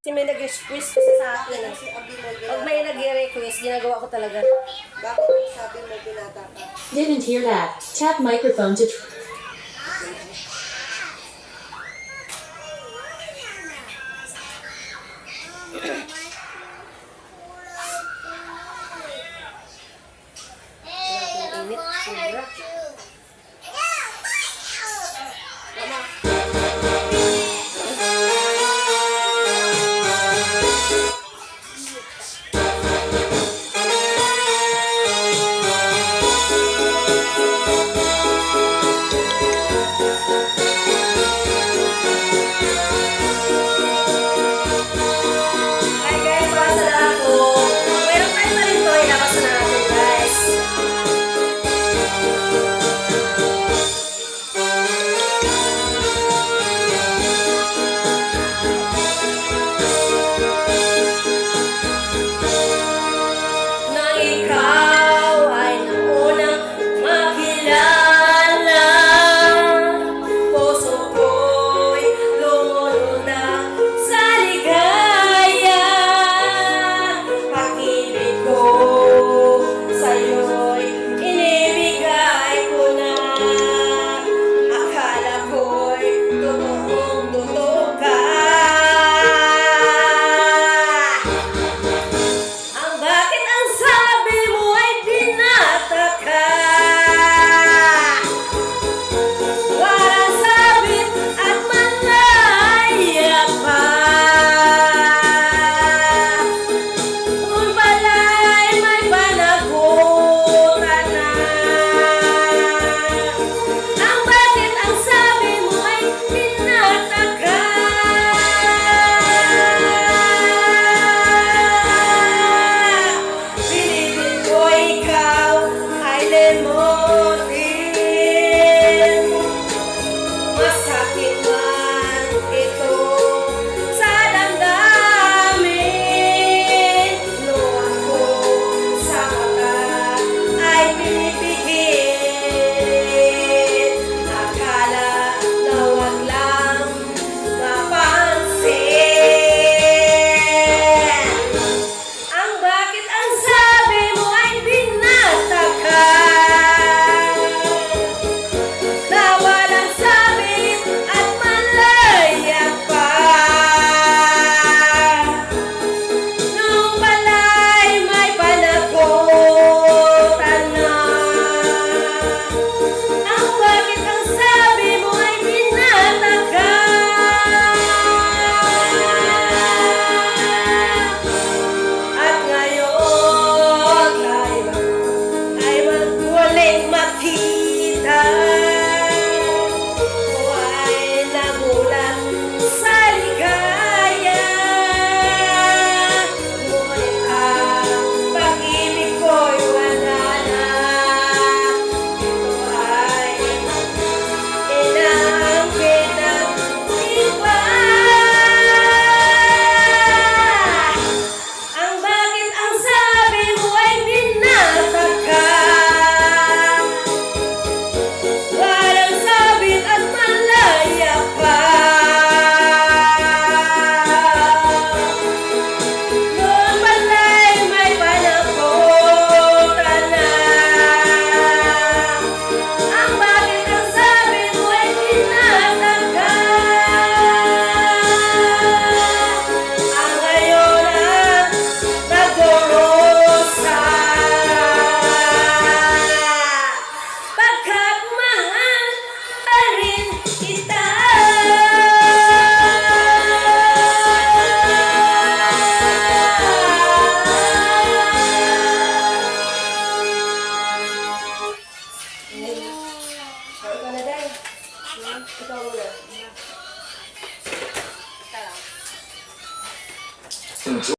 Kasi may nag-request kasi sa akin eh. Pag may nag-request, ginagawa ko talaga. Bakit sabi mo binata ka? Didn't hear that. Tap microphone to... Init, sobra. Hi guys, basa na ako. Meron tayo na rin to, ilabas na natin guys. Nang ikaw ay naunang makilala, puso ko'y lumulundag sa ligaya. Pag-ibig ko sa'yo'y inibigay ko na. Akala ko'y totoong totoo ka. Ang bakit ang sabi mo ay binata ka? Walang sabit at malaya pa. Kung pala'y may panagutan na. Ang bakit ang sabi mo ay binata ka? Pinipil ko ikaw ay limutin. Masakit man ito sa damdamin. Luha ko sa mata ay pinipigil. Akala na wag lang mapansin. Ang bakit ang sabi mo ay binata ka? Na walang sabit at malaya pa. Nung pala'y may panagutan na. Ang bakit ang sabi mo ay binata ka? At ngayon ay magmuling makita. Ko ay nagulat sa ligaya. Ngunit ang pag-ibig ko'y wala na. Ito ay inaangkin ng iba. Ang bakit ang sabi mo ay binata ka? Walang sabit at malaya pa. Noon pala'y may panagutan na. Ang bakit ang sabi mo ay binata ka? Ang ngayon ang nagdurusa. Pagkat mahal pa rin kita. Ikaw na dahil. Ikaw muna.